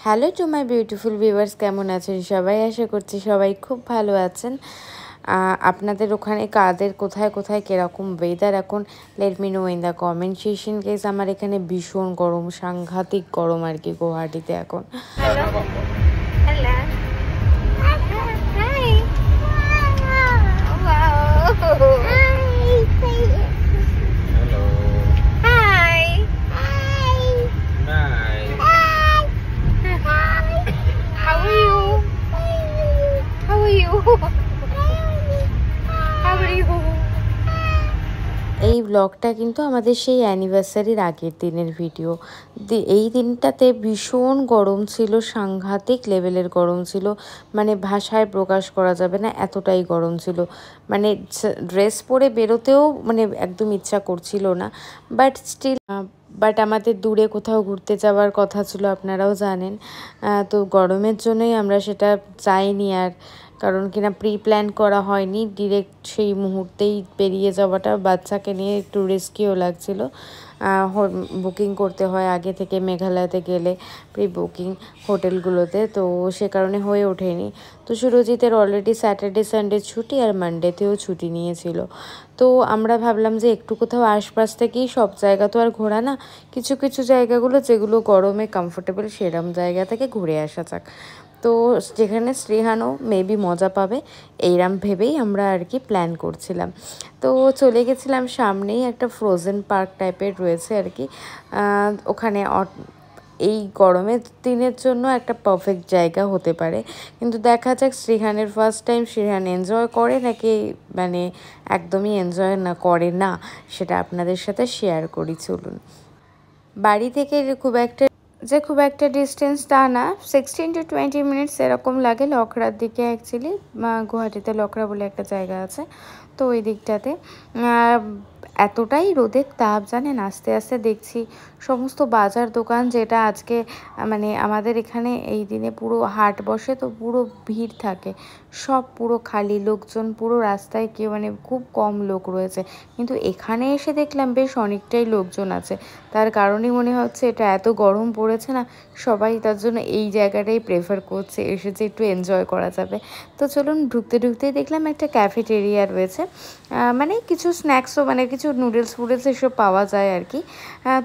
Hello to my beautiful viewers, কেমন আছেন সবাই? আশা করছি সবাই খুব ভালো আছেন। আপনাদের ওখানে কাদের কোথায় কোথায় কীরকম ওয়েদার এখন late me know in the comment section guys. আমার এখানে ভীষণ গরম, সাংঘাতিক গরম আর কি গুয়াহাটিতে এখন। এই ব্লগটা কিন্তু আমাদের সেই অ্যানিভার্সারির আগের দিনের ভিডিও। এই দিনটাতে ভীষণ গরম ছিল, সাংঘাতিক লেভেলের গরম ছিল, মানে ভাষায় প্রকাশ করা যাবে না, এতটাই গরম ছিল। মানে ড্রেস পরে বেরোতেও মানে একদম ইচ্ছা করছিল না। বাট আমাদের দূরে কোথাও ঘুরতে যাওয়ার কথা ছিল, আপনারাও জানেন। তো গরমের জন্যই আমরা সেটা যাইনি আর, কারণ কিনা প্রি প্ল্যান করা হয়নি, ডিরেক্ট সেই মুহূর্তেই বেরিয়ে যাওয়াটা বাচ্চাকে নিয়ে একটু রিস্কিও লাগছিল। বুকিং করতে হয় আগে থেকে মেঘালয়তে গেলে, প্রি বুকিং হোটেলগুলোতে, তো সে কারণে হয়ে ওঠেনি। তো সুরজিতের অলরেডি স্যাটারডে সানডে ছুটি আর মানডেতেও ছুটি নিয়েছিল। তো আমরা ভাবলাম যে একটু কোথাও আশপাশ থেকেই, সব জায়গা তো আর ঘোরা না, কিছু কিছু জায়গাগুলো যেগুলো গরমে কমফোর্টেবল সেরম জায়গা থেকে ঘুরে আসা যাক। তো যেখানে শ্রীহানও মেবি মজা পাবে এইরম ভেবেই আমরা আর কি প্ল্যান করছিলাম। তো চলে গেছিলাম, সামনেই একটা ফ্রোজেন পার্ক টাইপের রয়েছে আর কি। ওখানে এই গরমের দিনের জন্য একটা পারফেক্ট জায়গা হতে পারে, কিন্তু দেখা যাক শ্রীহানের ফার্স্ট টাইম শ্রীহান এনজয় করে নাকি মানে একদমই এনজয় না করে না, সেটা আপনাদের সাথে শেয়ার করি। চলুন। বাড়ি থেকে খুব একটা ডিস্টেন্স তা না, 16 to 20 মিনিটস এরকম লাগে। লকড়ার দিকে অ্যাকচুয়ালি, গুয়াহাটিতে লকড়া বলে একটা জায়গা আছে, তো ওই দিকটাতে। এতটাই রোদের তাপ জানেন, আস্তে আস্তে দেখছি সমস্ত বাজার দোকান, যেটা আজকে মানে আমাদের এখানে এই দিনে পুরো হাট বসে, তো পুরো ভিড় থাকে, সব পুরো খালি, লোকজন পুরো রাস্তায়, কেউ মানে খুব কম লোক রয়েছে। কিন্তু এখানে এসে দেখলাম বেশ অনেকটাই লোকজন আছে, তার কারণেই মনে হচ্ছে এটা এত গরম পড়েছে না, সবাই তার জন্য এই জায়গাটাই প্রেফার করছে, এসেছে একটু এনজয় করা যাবে। তো চলুন, ঢুকতেই দেখলাম একটা ক্যাফেটেরিয়া রয়েছে, মানে কিছু স্ন্যাক্সও, মানে কিছু নুডলস এসব পাওয়া যায় আর কি।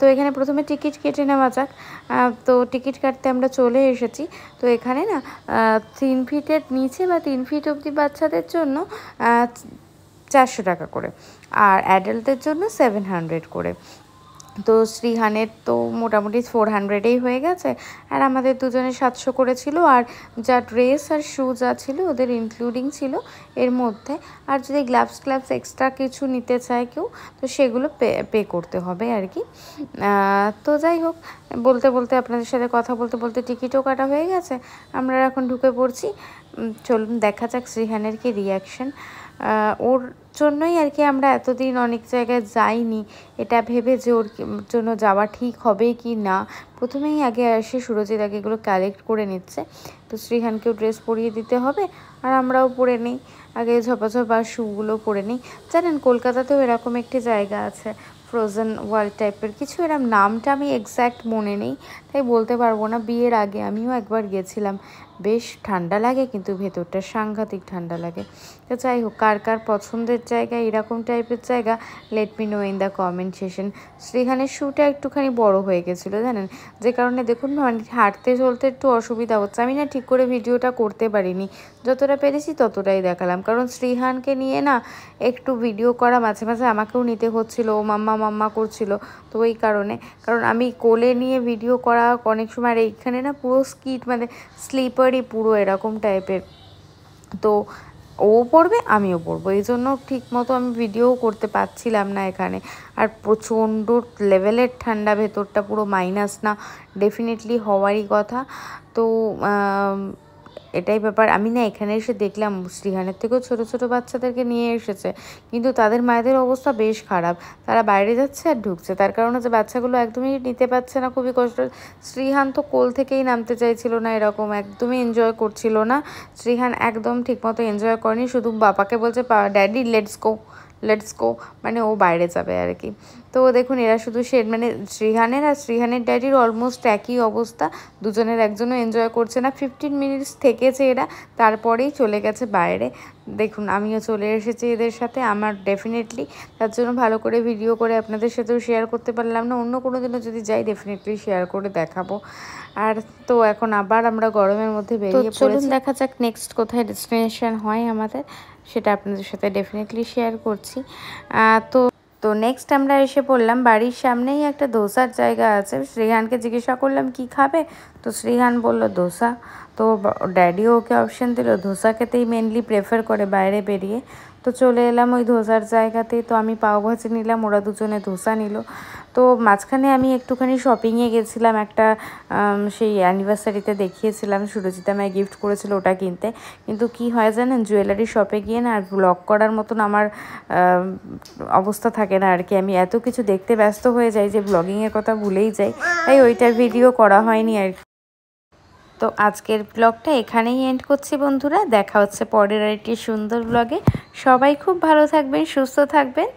তো এখানে প্রথমে টিকিট কেটে নেওয়া যাক। তো টিকিট কাটতে আমরা চলে এসেছি। তো এখানে না 3 ফিটের নিচে বা 3 ফিট অবধি বাচ্চাদের জন্য 400 টাকা করে, আর অ্যাডাল্টদের জন্য 700 করে। তো শ্রীহানের তো মোটামুটি 400-এই হয়ে গেছে, আর আমাদের দুজনের 700 করে ছিল। আর যা ড্রেস আর শু যা ছিল ওদের ইনক্লুডিং ছিল এর মধ্যে। আর যদি গ্লাভস এক্সট্রা কিছু নিতে চায় কেউ, তো সেগুলো পে করতে হবে আর কি। তো যাই হোক, বলতে আপনাদের সাথে কথা বলতে টিকিটও কাটা হয়ে গেছে, আমরা এখন ঢুকে পড়ছি। চলুন দেখা যাক শ্রীহানের কি রিয়াকশান। ওর জন্যই আর কি আমরা এতদিন অনেক জায়গায় যাইনি, এটা ভেবে যে ওর জন্য যাওয়া ঠিক হবে কি না। প্রথমেই আগে এসে সুরজিৎ আগে এগুলো কালেক্ট করে নিচ্ছে, তো শ্রীহানকেও ড্রেস পরিয়ে দিতে হবে, আর আমরাও পরে নিই আগে ঝপাঝপ, আর শুগুলো পরে নিই। জানেন কলকাতাতেও এরকম একটি জায়গা আছে, ফ্রোজেন ওয়ার্ল্ড টাইপের কিছু, এরকম নামটা আমি এক্স্যাক্ট মনে নেই, তাই বলতে পারবো না। বিয়ের আগে আমিও একবার গেছিলাম, বেশ ঠান্ডা লাগে, কিন্তু ভেতরটা সাংঘাতিক ঠান্ডা লাগে। তো যাই হোক, কার কার পছন্দের জায়গা এরকম টাইপের জায়গা, let me know in the comment section. শ্রীহানের শ্যুটা একটুখানি বড় হয়ে গেছিলো জানেন, যে কারণে দেখুন মানে হাঁটতে চলতে একটু অসুবিধা হচ্ছে। আমি না ঠিক করে ভিডিওটা করতে পারিনি, যতটা পেরেছি ততটাই দেখালাম, কারণ শ্রীহানকে নিয়ে না একটু ভিডিও করা মাঝে মাঝে আমাকেও নিতে হচ্ছিল, ও মাম্মা করছিল। তো ওই কারণে, কারণ আমি কোলে নিয়ে ভিডিও করা অনেক সময়, আর এইখানে না পুরো স্কিট মানে স্লিপারই পুরো এরকম টাইপের, তো ও পড়বে আমিও পড়বো, এই জন্য ঠিক মতো আমি ভিডিও করতে পারছিলাম না এখানে। আর প্রচণ্ড লেভেলের ঠান্ডা, ভেতরটা পুরো মাইনাস না, ডেফিনেটলি হওয়ারই কথা। তো এটাই ব্যাপার। আমি না এখানে এসে দেখলাম শ্রীহানের থেকেও ছোটো বাচ্চাদেরকে নিয়ে এসেছে, কিন্তু তাদের মায়েদের অবস্থা বেশ খারাপ, তারা বাইরে যাচ্ছে আর ঢুকছে, তার কারণ হচ্ছে বাচ্চাগুলো একদমই নিতে পারছে না, খুবই কষ্ট। শ্রীহান তো কোল থেকেই নামতে চাইছিল না, এরকম একদমই এনজয় করছিল না। শ্রীহান একদম ঠিকমতো এনজয় করেনি, শুধু বাবাকে বলছে ড্যাডি লেটস গো, মানে ও বাইরে যাবে আর কি। তো দেখুন এরা শুধু মানে শ্রীহানের আর শ্রীহানের ড্যাডির অলমোস্ট একই অবস্থা, দুজনের একজনও এনজয় করছে না। 15 মিনিটস থেকেছে এরা, তারপরেই চলে গেছে বাইরে। দেখুন আমিও চলে এসেছি এদের সাথে। আমার ডেফিনেটলি তার জন্য ভালো করে ভিডিও করে আপনাদের সাথেও শেয়ার করতে পারলাম না, অন্য কোনো দিনও যদি যাই ডেফিনেটলি শেয়ার করে দেখাবো। আর তো এখন আবার আমরা গরমের মধ্যে বেরিয়ে পড়েছি। চলুন দেখা যাক নেক্সট কোথায় ডেস্টিনেশন হয় আমাদের, সেটা আপনাদের সাথে ডেফিনেটলি শেয়ার করছি। তো নেক্সট আমরা এসে পড়লাম বাড়ির সামনেই একটা ধোসার জায়গা আছে। শ্রীহানকে জিজ্ঞাসা করলাম কি খাবে, তো শ্রীহান বলল ধোসা। তো ড্যাডিও ওকে অপশন দিল, ধোসা খেতেই মেনলি প্রেফার করে বাইরে বেরিয়ে। তো চলে এলাম ওই ধোসার জায়গাতে। তো আমি পাওভাজি নিলাম, ওরা দুজনে ধোসা নিল। তো মাঝখানে আমি একটুখানি শপিংয়ে গেছিলাম, একটা সেই অ্যানিভার্সারিতে দেখিয়েছিলাম সুরজিৎ আমায় গিফট করেছিল ওটা কিনতে। কিন্তু কি হয় জানেন, জুয়েলারি শপে গিয়ে না আর ব্লগ করার মতন আমার অবস্থা থাকে না আর কি। আমি এত কিছু দেখতে ব্যস্ত হয়ে যাই যে ব্লগিংয়ের কথা ভুলেই যাই, তাই ওইটার ভিডিও করা হয়নি আর কি। তো আজকের ব্লগটা এখানেই এন্ড করছি বন্ধুরা, দেখা হচ্ছে পরের আরেকটি সুন্দর ব্লগে। সবাই খুব ভালো থাকবেন, সুস্থ থাকবেন।